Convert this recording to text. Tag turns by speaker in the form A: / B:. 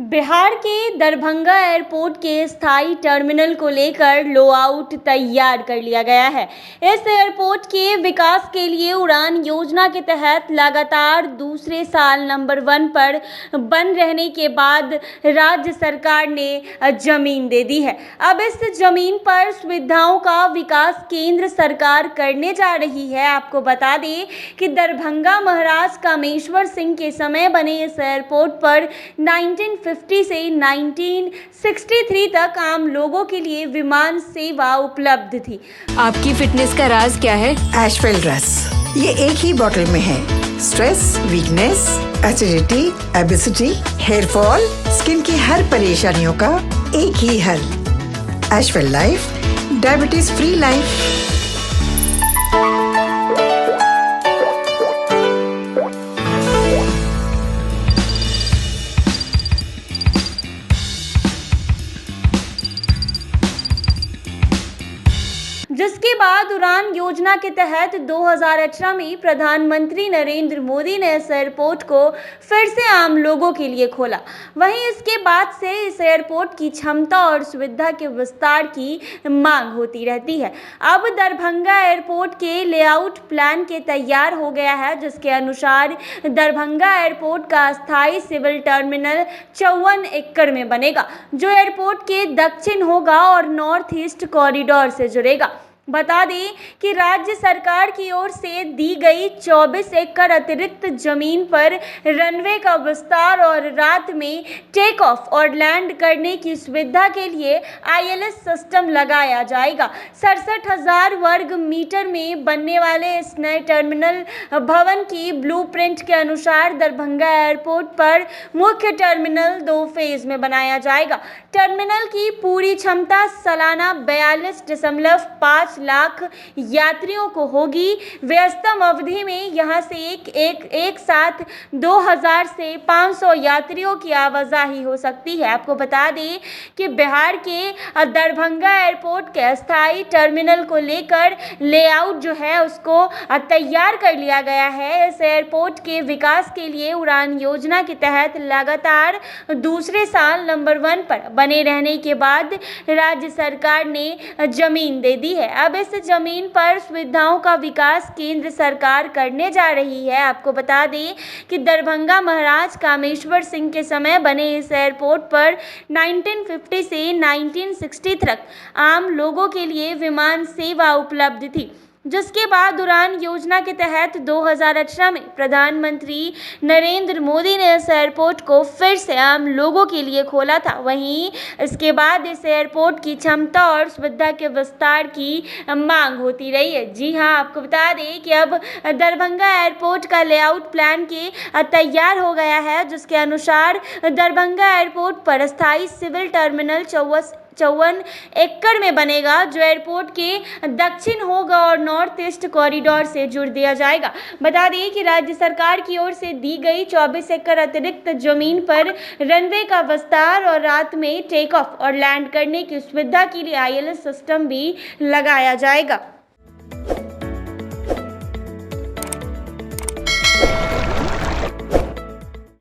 A: बिहार के दरभंगा एयरपोर्ट के स्थायी टर्मिनल को लेकर लेआउट तैयार कर लिया गया है। इस एयरपोर्ट के विकास के लिए उड़ान योजना के तहत लगातार दूसरे साल नंबर 1 पर बन रहने के बाद राज्य सरकार ने जमीन दे दी है। अब इस जमीन पर सुविधाओं का विकास केंद्र सरकार करने जा रही है। आपको बता दें कि दरभंगा महाराज कामेश्वर सिंह के समय बने इस एयरपोर्ट पर 1950 से 1963 तक आम लोगों के लिए विमान सेवा उपलब्ध थी।
B: आपकी फिटनेस का राज क्या है?
C: एशवेल रस, ये एक ही बोतल में है। Stress, weakness, acidity, obesity, hair fall, skin की हर परेशानियों का एक ही हल। एशवेल लाइफ, डायबिटीज फ्री लाइफ।
A: जिसके बाद उड़ान योजना के तहत 2018 में प्रधानमंत्री नरेंद्र मोदी ने इस एयरपोर्ट को फिर से आम लोगों के लिए खोला। वहीं इसके बाद से इस एयरपोर्ट की क्षमता और सुविधा के विस्तार की मांग होती रहती है। अब दरभंगा एयरपोर्ट के लेआउट प्लान के तैयार हो गया है, जिसके अनुसार दरभंगा एयरपोर्ट का अस्थायी सिविल टर्मिनल 54 एकड़ में बनेगा, जो एयरपोर्ट के दक्षिण होगा और नॉर्थ ईस्ट कॉरिडोर से जुड़ेगा। बता दें कि राज्य सरकार की ओर से दी गई 24 एकड़ अतिरिक्त जमीन पर रनवे का विस्तार और रात में टेक ऑफ और लैंड करने की सुविधा के लिए ILS सिस्टम लगाया जाएगा। 67,000 वर्ग मीटर में बनने वाले इस नए टर्मिनल भवन की ब्लूप्रिंट के अनुसार दरभंगा एयरपोर्ट पर मुख्य टर्मिनल 2 फेज में बनाया जाएगा। टर्मिनल की पूरी क्षमता सालाना 42.5 लाख यात्रियों को होगी। व्यस्तम अवधि में यहां से एक साथ 2000 से 500 यात्रियों की आवाजाही हो सकती है। आपको बता दें कि बिहार के दरभंगा एयरपोर्ट के अस्थायी टर्मिनल को लेकर लेआउट जो है उसको तैयार कर लिया गया है। इस एयरपोर्ट के विकास के लिए उड़ान योजना के तहत लगातार दूसरे साल नंबर 1 पर बने रहने के बाद राज्य सरकार ने जमीन दे दी है। अब इस जमीन पर सुविधाओं का विकास केंद्र सरकार करने जा रही है। आपको बता दें कि दरभंगा महाराज कामेश्वर सिंह के समय बने इस एयरपोर्ट पर 1950 से 1960 तक आम लोगों के लिए विमान सेवा उपलब्ध थी, जिसके बाद उड़ान योजना के तहत 2018 में प्रधानमंत्री नरेंद्र मोदी ने इस एयरपोर्ट को फिर से आम लोगों के लिए खोला था। वहीं इसके बाद इस एयरपोर्ट की क्षमता और सुविधा के विस्तार की मांग होती रही है। जी हां, आपको बता दें कि अब दरभंगा एयरपोर्ट का लेआउट प्लान के तैयार हो गया है, जिसके अनुसार दरभंगा एयरपोर्ट पर स्थायी सिविल टर्मिनल 54 एकड़ में बनेगा, जो एयरपोर्ट के दक्षिण होगा और नॉर्थ ईस्ट कॉरिडोर से जुड़ दिया जाएगा। बता दें कि राज्य सरकार की ओर से दी गई 24 एकड़ अतिरिक्त जमीन पर रनवे का विस्तार और रात में टेक ऑफ और लैंड करने की सुविधा के लिए ILS सिस्टम भी लगाया जाएगा।